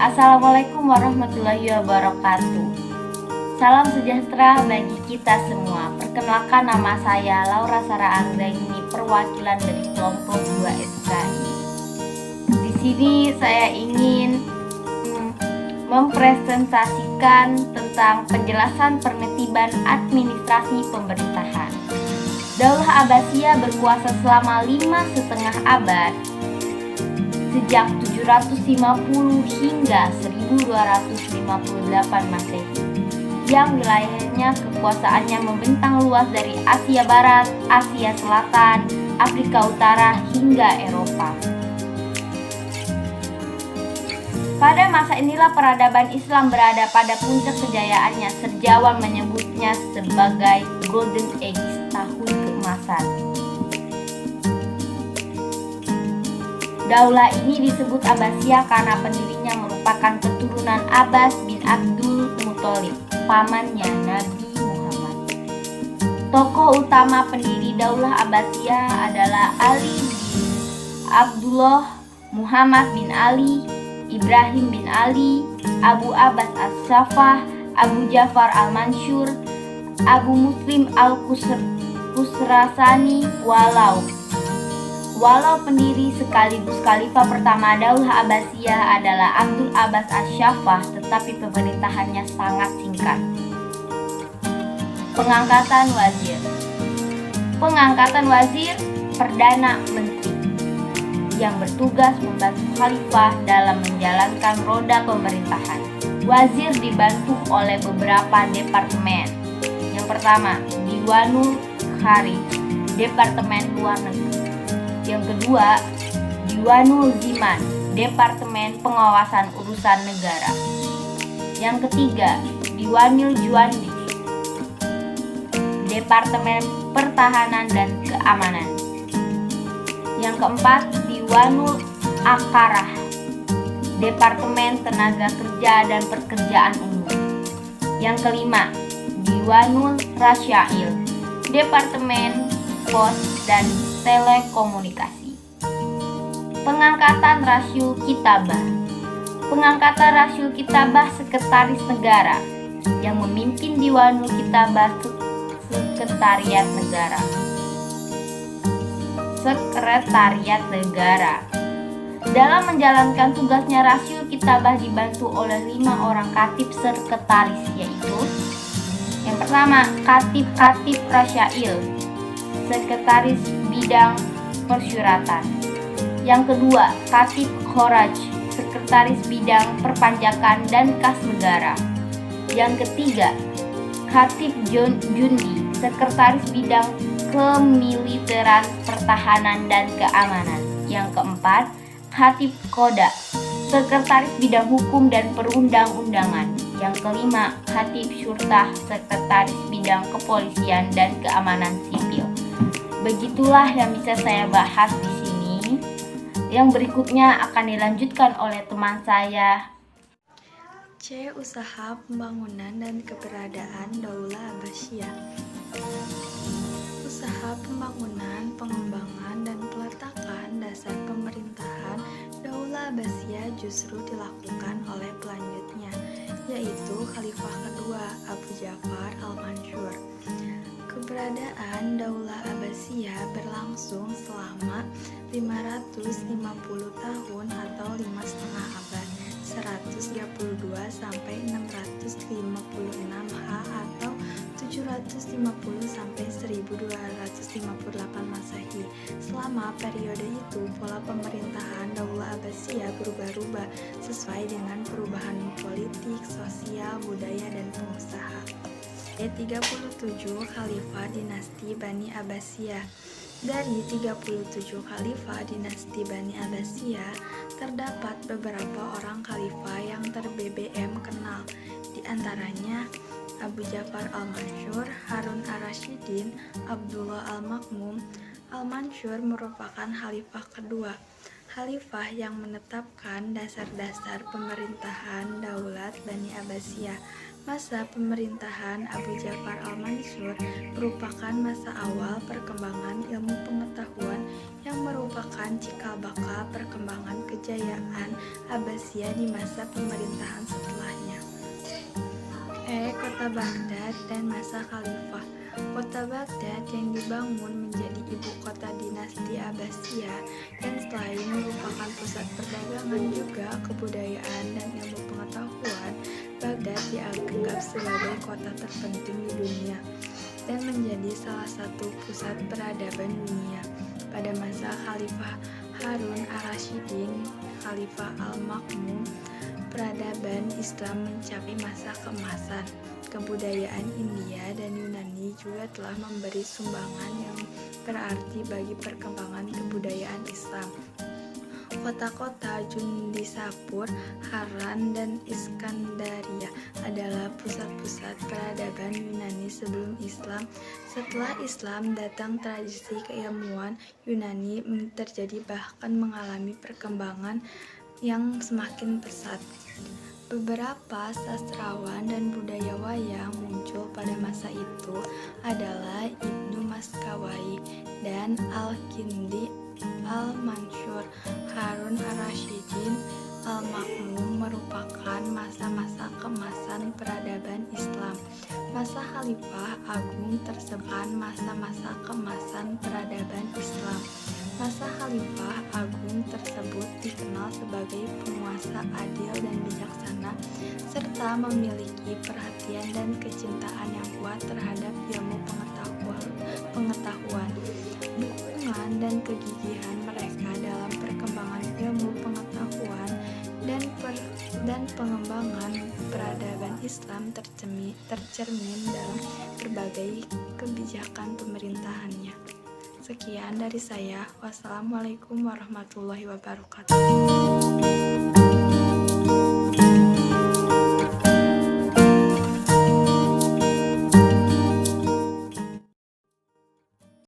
Assalamualaikum warahmatullahi wabarakatuh. Salam sejahtera bagi kita semua. Perkenalkan, nama saya Laura Sara Anggraini, perwakilan dari kelompok 2 SKI. Di sini saya ingin mempresentasikan tentang penjelasan penertiban administrasi pemerintahan. Daulah Abbasiyah berkuasa selama 5,5 abad, sejak 750 hingga 1258 Masehi, yang wilayahnya kekuasaannya membentang luas dari Asia Barat, Asia Selatan, Afrika Utara hingga Eropa. Pada masa inilah peradaban Islam berada pada puncak kejayaannya. Sejawat menyebutnya sebagai Golden Age, tahun keemasan. Daulah ini disebut Abbasiyah karena pendirinya merupakan keturunan Abbas bin Abdul Muthalib, pamannya Nabi Muhammad. Tokoh utama pendiri Daulah Abbasiyah adalah Ali bin Abdullah, Muhammad bin Ali, Ibrahim bin Ali, Abu Abbas As-Saffah, Abu Ja'far Al-Mansur, Abu Muslim Al-Khurasani. Walau pendiri sekaligus khalifah pertama Daulah Abbasiyah adalah Abdul Abbas As-Saffah, tetapi pemerintahannya sangat singkat. Pengangkatan wazir Perdana Menteri yang bertugas membantu khalifah dalam menjalankan roda pemerintahan. Wazir dibantu oleh beberapa departemen. Yang pertama, Diwanul Kharij, Departemen Luar Negeri. Yang kedua, Diwanul Ziman, Departemen Pengawasan Urusan Negara. Yang ketiga, Diwanul Juandi, Departemen Pertahanan dan Keamanan. Yang keempat, Diwanul Akarah, Departemen Tenaga Kerja dan Pekerjaan Umum. Yang kelima, Diwanul Rasyail, Departemen Pos dan Telekomunikasi. Pengangkatan Rasyul Kitabah. Pengangkatan Rasyul Kitabah sekretaris negara yang memimpin Diwanul Kitabah Sekretariat Negara. Sekretariat Negara. Dalam menjalankan tugasnya, Rasyul Kitabah dibantu oleh 5 orang katib sekretaris, yaitu yang pertama, Katib Rasyail, Sekretaris Bidang Persyuratan. Yang kedua, Katib Khoraj, Sekretaris Bidang Perpajakan dan Kas Negara. Yang ketiga, Katib Jundi, Sekretaris Bidang Kemiliteran, Pertahanan dan Keamanan. Yang keempat, Katib Koda, Sekretaris Bidang Hukum dan Perundang-undangan. Yang kelima, Katib Syurtah, Sekretaris Bidang Kepolisian dan Keamanan Sipil. Begitulah yang bisa saya bahas di sini. Yang berikutnya akan dilanjutkan oleh teman saya. C. Usaha pembangunan dan keberadaan Daulah Abbasiyah. Usaha pembangunan, pengembangan, dan peletakan dasar pemerintahan Daulah Abbasiyah justru dilakukan oleh pelanjutnya, yaitu Khalifah kedua Abu Ja'far Al-Mansur. Keberadaan Daulah Abbasiyah berlangsung selama 550 tahun atau 5,5 abad, 132 sampai 656 H atau 750 sampai 1258 Masehi. Selama periode itu, pola pemerintahan Daulah Abbasiyah berubah-ubah sesuai dengan perubahan politik, sosial, budaya, dan pengusaha. 37 Khalifah Dinasti Bani Abbasiyah. Dari 37 Khalifah Dinasti Bani Abbasiyah, terdapat beberapa orang khalifah yang ter-BBM kenal, di antaranya Abu Ja'far Al-Mansur, Harun Ar-Rasyidin, Abdullah Al-Makmum. Al-Mansur merupakan khalifah kedua, khalifah yang menetapkan dasar-dasar pemerintahan Daulat Bani Abbasiyah. Masa pemerintahan Abu Ja'far Al-Mansur merupakan masa awal perkembangan ilmu pengetahuan yang yang merupakan cikal bakal perkembangan kejayaan Abbasiyah di masa pemerintahan setelahnya. Kota Baghdad dan masa khalifah. Kota Baghdad yang dibangun menjadi ibu kota dinasti Abbasiyah dan selain merupakan pusat perdagangan juga kebudayaan dan ilmu pengetahuan, Baghdad dianggap sebagai kota terpenting di dunia dan menjadi salah satu pusat peradaban dunia. Pada masa Khalifah Harun ar-Rasyidin, Khalifah Al-Ma'mun, peradaban Islam mencapai masa keemasan. Kebudayaan India dan Yunani juga telah memberi sumbangan yang berarti bagi perkembangan kebudayaan Islam. Kota-kota Jundisapur, Haran, dan Iskandaria adalah pusat-pusat peradaban Yunani sebelum Islam. Setelah Islam datang, tradisi keilmuan Yunani terjadi bahkan mengalami perkembangan yang semakin pesat. Beberapa sastrawan dan budayawan yang muncul pada masa itu adalah Ibnu Maskawai dan Al-Kindi Al-Mansur. Harun ar-Rasyidin Al-Ma'mun merupakan masa-masa keemasan peradaban Islam. Masa Khalifah Agung tersebar masa-masa keemasan peradaban Islam. Masa Khalifah Agung tersebut dikenal sebagai penguasa adil dan bijaksana, serta memiliki perhatian dan kecintaan yang kuat terhadap ilmu pengetahuan. Dukungan dan kegigihan mereka dalam perkembangan ilmu pengetahuan dan pengembangan peradaban Islam tercermin dalam berbagai kebijakan pemerintahannya. Sekian dari saya. Wassalamualaikum warahmatullahi wabarakatuh.